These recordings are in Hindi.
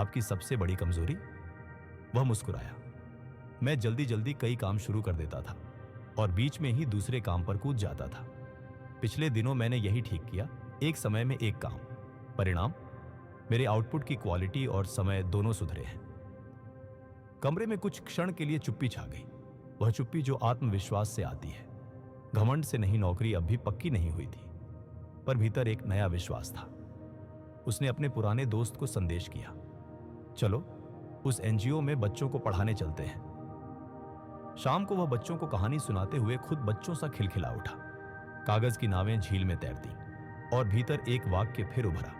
आपकी सबसे बड़ी कमजोरी? वह मुस्कुराया। मैं जल्दी जल्दी कई काम शुरू कर देता था और बीच में ही दूसरे काम पर कूद जाता था। पिछले दिनों मैंने यही ठीक किया, एक समय में एक काम। परिणाम, मेरे आउटपुट की क्वालिटी और समय दोनों सुधरे हैं। कमरे में कुछ क्षण के लिए चुप्पी छा गई, वह चुप्पी जो आत्मविश्वास से आती है। घमंड से नहीं, नौकरी अब भी पक्की नहीं हुई थी, पर भीतर एक नया विश्वास था। उसने अपने पुराने दोस्त को संदेश किया, चलो उस एनजीओ में बच्चों को पढ़ाने चलते हैं। शाम को वह बच्चों को कहानी सुनाते हुए खुद बच्चों सा खिलखिला उठा। कागज की नावें झील में तैरती और भीतर एक वाक्य फिर उभरा,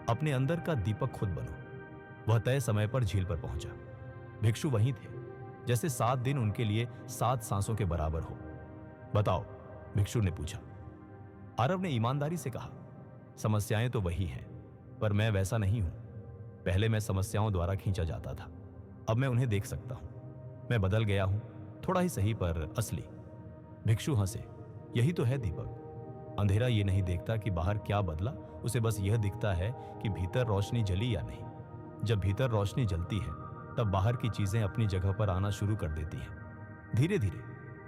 अपने अंदर का दीपक खुद बनो। वह तय समय पर झील पर पहुंचा। भिक्षु वहीं थे, जैसे 7 दिन उनके लिए 7 सांसों के बराबर हो। बताओ, भिक्षु ने पूछा। आरव ने ईमानदारी से कहा, समस्याएं तो वही हैं, पर मैं वैसा नहीं हूं। पहले मैं समस्याओं द्वारा खींचा जाता था, अब मैं उन्हें देख सकता हूं। मैं बदल गया हूं, थोड़ा ही सही पर असली। भिक्षु हंसे। यही तो है दीपक। अंधेरा ये नहीं देखता कि बाहर क्या बदला, उसे बस यह दिखता है कि भीतर रोशनी जली या नहीं। जब भीतर रोशनी जलती है तब बाहर की चीजें अपनी जगह पर आना शुरू कर देती हैं, धीरे धीरे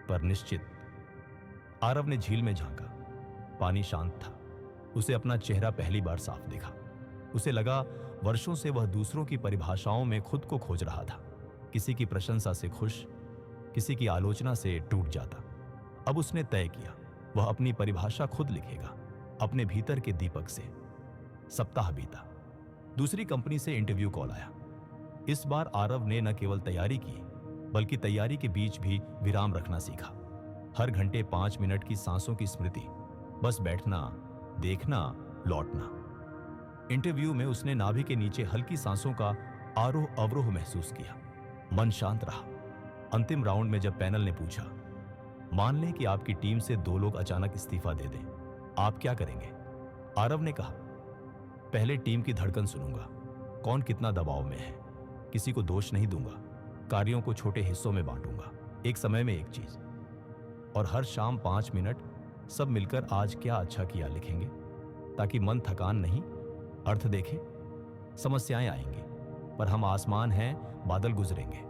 पर निश्चित। आरव ने झील में झांका। पानी शांत था। उसे अपना चेहरा पहली बार साफ दिखा। उसे लगा वर्षों से वह दूसरों की परिभाषाओं में खुद को खोज रहा था। किसी की प्रशंसा से खुश, किसी की आलोचना से टूट जाता। अब उसने तय किया, वह अपनी परिभाषा खुद लिखेगा, अपने भीतर के दीपक से। सप्ताह बीता। दूसरी कंपनी से इंटरव्यू कॉल आया। इस बार आरव ने न केवल तैयारी की, बल्कि तैयारी के बीच भी विराम रखना सीखा। हर घंटे 5 मिनट की सांसों की स्मृति, बस बैठना, देखना, लौटना। इंटरव्यू में उसने नाभि के नीचे हल्की सांसों का आरोह अवरोह महसूस किया। मन शांत रहा। अंतिम राउंड में जब पैनल ने पूछा, मान लें कि आपकी टीम से 2 लोग अचानक इस्तीफा दे दें, आप क्या करेंगे? आरव ने कहा, पहले टीम की धड़कन सुनूंगा, कौन कितना दबाव में है। किसी को दोष नहीं दूंगा, कार्यों को छोटे हिस्सों में बांटूंगा, एक समय में एक चीज। और हर शाम 5 मिनट सब मिलकर आज क्या अच्छा किया लिखेंगे, ताकि मन थकान नहीं, अर्थ देखे। समस्याएं आएंगी, पर हम आसमान हैं, बादल गुजरेंगे।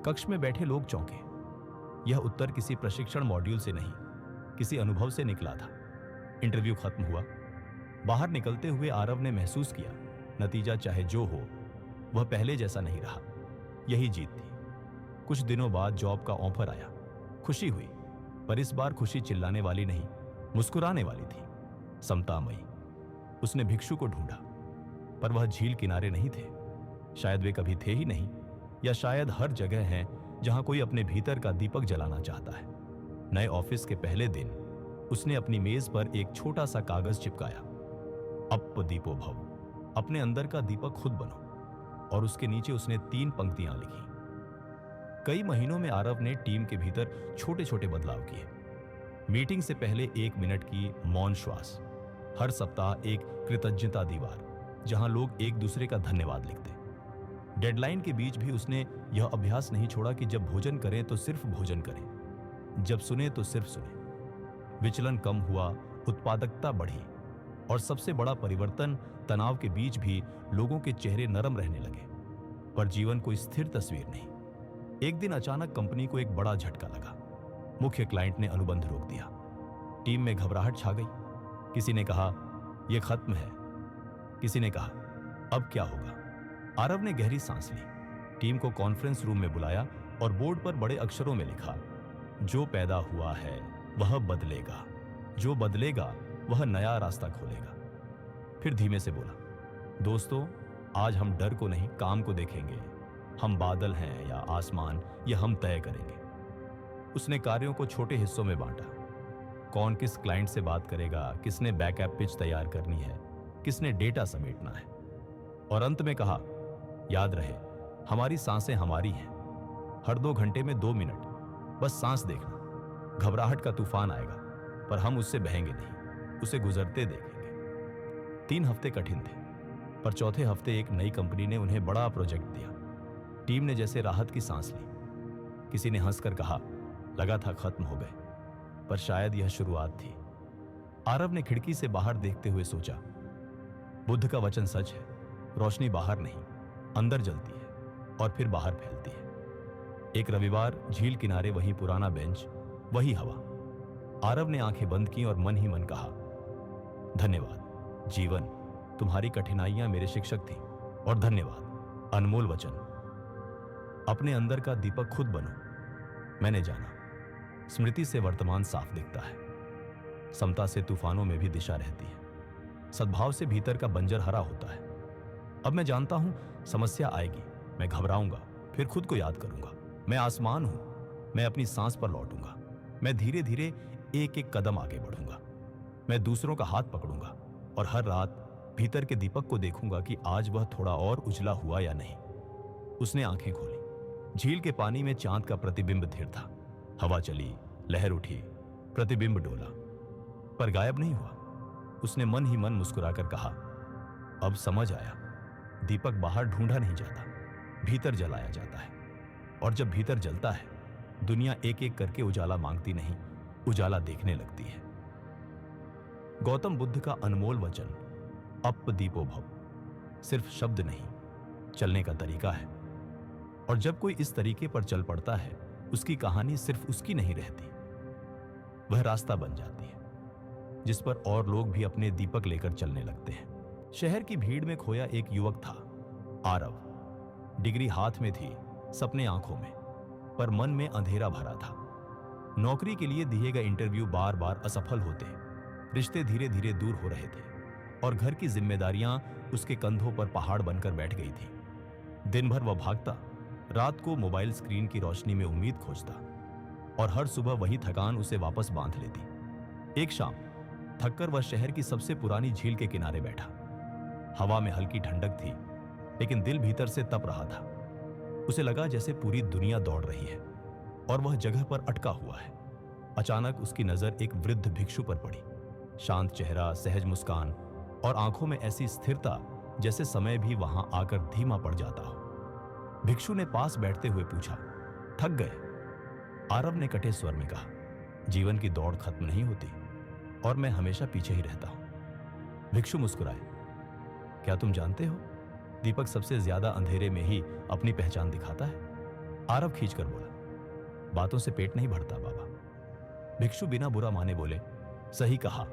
कक्ष में बैठे लोग चौंके। यह उत्तर किसी प्रशिक्षण मॉड्यूल से नहीं, किसी अनुभव से निकला था। इंटरव्यू खत्म हुआ। बाहर निकलते हुए आरव ने महसूस किया, नतीजा चाहे जो हो, वह पहले जैसा नहीं रहा। यही जीत थी। कुछ दिनों बाद जॉब का ऑफर आया। खुशी हुई, पर इस बार खुशी चिल्लाने वाली नहीं, मुस्कुराने वाली थी, समतामयी। उसने भिक्षु को ढूंढा, पर वह झील किनारे नहीं थे। शायद वे कभी थे ही नहीं, या शायद हर जगह हैं जहां कोई अपने भीतर का दीपक जलाना चाहता है। नए ऑफिस के पहले दिन उसने अपनी मेज पर एक छोटा सा कागज चिपकाया, अप दीपो भव, अपने अंदर का दीपक खुद बनो। और उसके नीचे उसने 3 पंक्तियां लिखी। कई महीनों में आरव ने टीम के भीतर छोटे छोटे बदलाव किए। मीटिंग से पहले 1 मिनट की मौन श्वास, हर सप्ताह एक कृतज्ञता दीवार जहां लोग एक दूसरे का धन्यवाद लिखते। डेडलाइन के बीच भी उसने यह अभ्यास नहीं छोड़ा कि जब भोजन करें तो सिर्फ भोजन करें, जब सुने तो सिर्फ सुने। विचलन कम हुआ, उत्पादकता बढ़ी, और सबसे बड़ा परिवर्तन, तनाव के बीच भी लोगों के चेहरे नरम रहने लगे। पर जीवन कोई स्थिर तस्वीर नहीं। एक दिन अचानक कंपनी को एक बड़ा झटका लगा। मुख्य क्लाइंट ने अनुबंध रोक दिया। टीम में घबराहट छा गई। किसी ने कहा, यह खत्म है। किसी ने कहा, अब क्या होगा? आरव ने गहरी सांस ली, टीम को कॉन्फ्रेंस रूम में बुलाया और बोर्ड पर बड़े अक्षरों में लिखा, जो पैदा हुआ है वह बदलेगा, जो बदलेगा वह नया रास्ता खोलेगा। फिर धीमे से बोला, दोस्तों, आज हम डर को नहीं, काम को देखेंगे। हम बादल हैं या आसमान, यह हम तय करेंगे। उसने कार्यों को छोटे हिस्सों में बांटा। कौन किस क्लाइंट से बात करेगा, किसने बैकअप पिच तैयार करनी है, किसने डेटा समेटना है। और अंत में कहा, याद रहे, हमारी सांसें हमारी हैं। हर 2 घंटे में 2 मिनट बस सांस देखना। घबराहट का तूफान आएगा, पर हम उससे बहेंगे नहीं, उसे गुजरते देखेंगे। 3 हफ्ते कठिन थे, पर चौथे हफ्ते एक नई कंपनी ने उन्हें बड़ा प्रोजेक्ट दिया। टीम ने जैसे राहत की सांस ली। किसी ने हंसकर कहा, लगा था खत्म हो गए, पर शायद यह शुरुआत थी। आरव ने खिड़की से बाहर देखते हुए सोचा, बुद्ध का वचन सच है, रोशनी बाहर नहीं, अंदर जलती है और फिर बाहर फैलती है। एक रविवार झील किनारे वही पुराना बेंच, वही हवा। आरव ने आंखें बंद की और मन ही मन कहा, धन्यवाद जीवन, तुम्हारी कठिनाइयां मेरे शिक्षक थी, और धन्यवाद अनमोल वचन। अपने अंदर का दीपक खुद बनो। मैंने जाना, स्मृति से वर्तमान साफ दिखता है, समता से तूफानों में भी दिशा रहती है, सद्भाव से भीतर का बंजर हरा होता है। अब मैं जानता हूं समस्या आएगी, मैं घबराऊंगा, फिर खुद को याद करूंगा, मैं आसमान हूं, मैं अपनी सांस पर लौटूंगा, मैं धीरे धीरे एक एक कदम आगे बढ़ूंगा, मैं दूसरों का हाथ पकड़ूंगा और हर रात भीतर के दीपक को देखूंगा कि आज वह थोड़ा और उजला हुआ या नहीं। उसने आंखें खोली। झील के पानी में चांद का प्रतिबिंब स्थिर था। हवा चली, लहर उठी, प्रतिबिंब डोला, पर गायब नहीं हुआ। उसने मन ही मन मुस्कुराकर कहा, अब समझ आया, दीपक बाहर ढूंढा नहीं जाता, भीतर जलाया जाता है। और जब भीतर जलता है, दुनिया एक एक करके उजाला मांगती नहीं, उजाला देखने लगती है। गौतम बुद्ध का अनमोल वचन, अप दीपो भव, सिर्फ शब्द नहीं, चलने का तरीका है। और जब कोई इस तरीके पर चल पड़ता है, उसकी कहानी सिर्फ उसकी नहीं रहती, वह रास्ता बन जाती है जिस पर और लोग भी अपने दीपक लेकर चलने लगते हैं। शहर की भीड़ में खोया एक युवक था, आरव। डिग्री हाथ में थी, सपने आंखों में, पर मन में अंधेरा भरा था। नौकरी के लिए दिए गए इंटरव्यू बार बार असफल होते, रिश्ते धीरे धीरे दूर हो रहे थे और घर की जिम्मेदारियां उसके कंधों पर पहाड़ बनकर बैठ गई थी। दिन भर वह भागता, रात को मोबाइल स्क्रीन की रोशनी में उम्मीद खोजता, और हर सुबह वही थकान उसे वापस बांध लेती। एक शाम थककर वह शहर की सबसे पुरानी झील के किनारे बैठा। हवा में हल्की ठंडक थी, लेकिन दिल भीतर से तप रहा था। उसे लगा जैसे पूरी दुनिया दौड़ रही है और वह जगह पर अटका हुआ है। अचानक उसकी नजर एक वृद्ध भिक्षु पर पड़ी। शांत चेहरा, सहज मुस्कान और आंखों में ऐसी स्थिरता जैसे समय भी वहां आकर धीमा पड़ जाता हो। भिक्षु ने पास बैठते हुए पूछा, थक गए? आरव ने कटे स्वर में कहा, जीवन की दौड़ खत्म नहीं होती और मैं हमेशा पीछे ही रहता हूं। भिक्षु मुस्कुराए, क्या तुम जानते हो, दीपक सबसे ज्यादा अंधेरे में ही अपनी पहचान दिखाता है। आरव खींचकर बोला, बातों से पेट नहीं भरता बाबा। भिक्षु बिना बुरा माने बोले, सही कहा,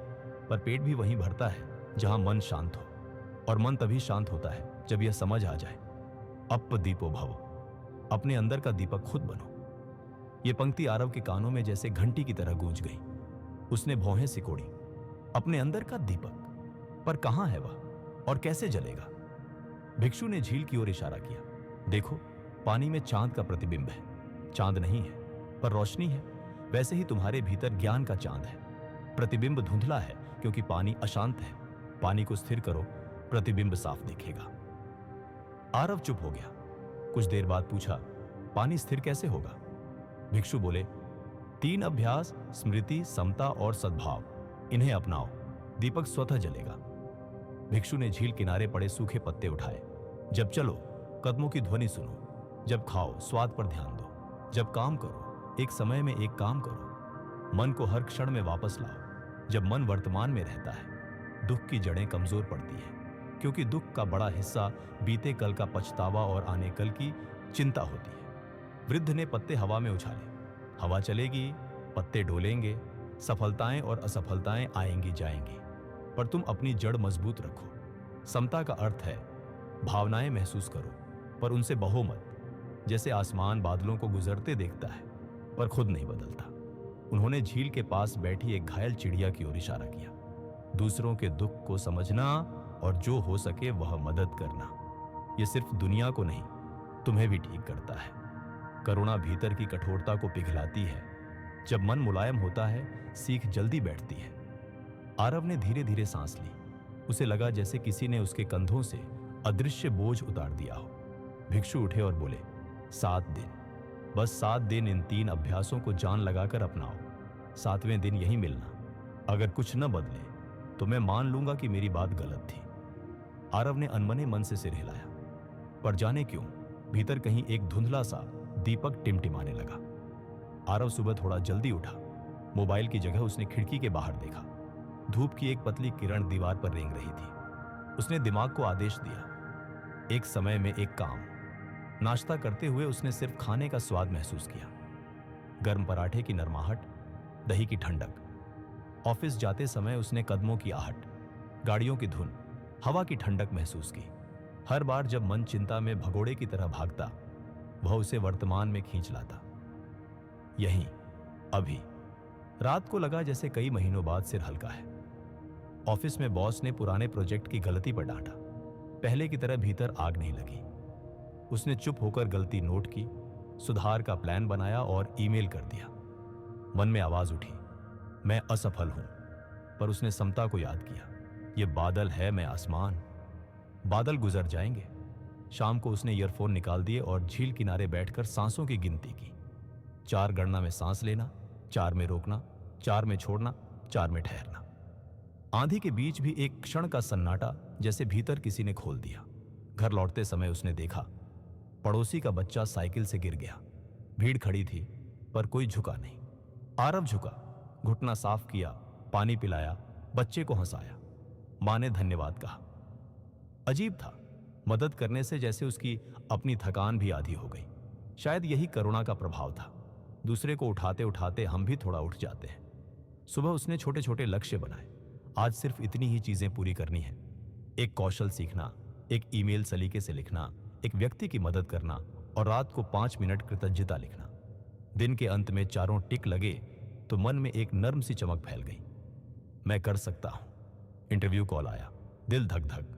पर पेट भी वहीं भरता है जहां मन शांत हो, और मन तभी शांत होता है जब यह समझ आ जाए, अप दीपो भव, अपने अंदर का दीपक खुद बनो। यह पंक्ति आरव के कानों में जैसे घंटी की तरह गूंज गई। उसने भौहें सिकोड़ी, अपने अंदर का दीपक, पर कहां है वह और कैसे जलेगा? भिक्षु ने झील की ओर इशारा किया, देखो पानी में चांद का प्रतिबिंब है। चांद नहीं है पर रोशनी है। वैसे ही तुम्हारे भीतर ज्ञान का चांद है। प्रतिबिंब धुंधला है क्योंकि पानी अशांत है। पानी को स्थिर करो, प्रतिबिंब साफ दिखेगा। आरव चुप हो गया। कुछ देर बाद पूछा, पानी स्थिर कैसे होगा? भिक्षु बोले, 3 अभ्यास, स्मृति, समता और सद्भाव, इन्हें अपनाओ, दीपक स्वतः जलेगा। भिक्षु ने झील किनारे पड़े सूखे पत्ते उठाए। जब चलो, कदमों की ध्वनि सुनो। जब खाओ, स्वाद पर ध्यान दो। जब काम करो, एक समय में एक काम करो। मन को हर क्षण में वापस लाओ। जब मन वर्तमान में रहता है, दुख की जड़ें कमजोर पड़ती हैं, क्योंकि दुख का बड़ा हिस्सा बीते कल का पछतावा और आने कल की चिंता होती है। वृद्ध ने पत्ते हवा में उछाले। हवा चलेगी, पत्ते डोलेंगे, सफलताएं और असफलताएं आएंगी जाएंगी, पर तुम अपनी जड़ मजबूत रखो। समता का अर्थ है भावनाएं महसूस करो, पर उनसे बहो मत। जैसे आसमान बादलों को गुजरते देखता है पर खुद नहीं बदलता। उन्होंने झील के पास बैठी एक घायल चिड़िया की ओर इशारा किया। दूसरों के दुख को समझना और जो हो सके वह मदद करना, यह सिर्फ दुनिया को नहीं, तुम्हें भी ठीक करता है। करुणा भीतर की कठोरता को पिघलाती है। जब मन मुलायम होता है, सीख जल्दी बैठती है। आरव ने धीरे धीरे सांस ली। उसे लगा जैसे किसी ने उसके कंधों से अदृश्य बोझ उतार दिया हो। भिक्षु उठे और बोले, 7 दिन, बस 7 दिन इन 3 अभ्यासों को जान लगाकर अपनाओ। 7वें दिन यही मिलना। अगर कुछ न बदले तो मैं मान लूंगा कि मेरी बात गलत थी। आरव ने अनमने मन से सिर हिलाया, पर जाने क्यों भीतर कहीं एक धुंधला सा दीपक टिमटिमाने लगा। आरव सुबह थोड़ा जल्दी उठा। मोबाइल की जगह उसने खिड़की के बाहर देखा। धूप की एक पतली किरण दीवार पर रेंग रही थी। उसने दिमाग को आदेश दिया, एक समय में एक काम। नाश्ता करते हुए उसने सिर्फ खाने का स्वाद महसूस किया। गर्म पराठे की नरमाहट, दही की ठंडक। ऑफिस जाते समय उसने कदमों की आहट, गाड़ियों की धुन, हवा की ठंडक महसूस की। हर बार जब मन चिंता में भगोड़े की तरह भागता, वह उसे वर्तमान में खींच लाता। यहीं, अभी। रात को लगा जैसे कई महीनों बाद सिर हल्का है। ऑफिस में बॉस ने पुराने प्रोजेक्ट की गलती पर डांटा। पहले की तरह भीतर आग नहीं लगी। उसने चुप होकर गलती नोट की, सुधार का प्लान बनाया और ईमेल कर दिया। मन में आवाज उठी, मैं असफल हूं। पर उसने समता को याद किया, ये बादल है, मैं आसमान। बादल गुजर जाएंगे। शाम को उसने ईयरफोन निकाल दिए और झील किनारे बैठकर सांसों की गिनती की। 4 गणना में सांस लेना, 4 में रोकना, 4 में छोड़ना, 4 में ठहरना। आंधी के बीच भी एक क्षण का सन्नाटा, जैसे भीतर किसी ने खोल दिया। घर लौटते समय उसने देखा, पड़ोसी का बच्चा साइकिल से गिर गया। भीड़ खड़ी थी, पर कोई झुका नहीं। आरव झुका, घुटना साफ किया, पानी पिलाया, बच्चे को हंसाया। मां ने धन्यवाद कहा। अजीब था, मदद करने से जैसे उसकी अपनी थकान भी आधी हो गई। शायद यही करुणा का प्रभाव था। दूसरे को उठाते उठाते हम भी थोड़ा उठ जाते हैं। सुबह उसने छोटे छोटे लक्ष्य बनाए। आज सिर्फ इतनी ही चीजें पूरी करनी है। एक कौशल सीखना, एक ईमेल सलीके से लिखना, एक व्यक्ति की मदद करना और रात को 5 मिनट कृतज्ञता लिखना। दिन के अंत में चारों टिक लगे तो मन में एक नर्म सी चमक फैल गई। मैं कर सकता हूं। इंटरव्यू कॉल आया, दिल धक धक।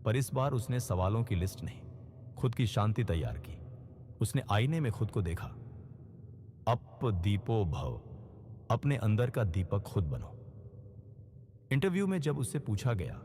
पर इस बार उसने सवालों की लिस्ट नहीं, खुद की शांति तैयार की। उसने आईने में खुद को देखा। अप दीपो भव, अपने अंदर का दीपक खुद बनो। इंटरव्यू में जब उससे पूछा गया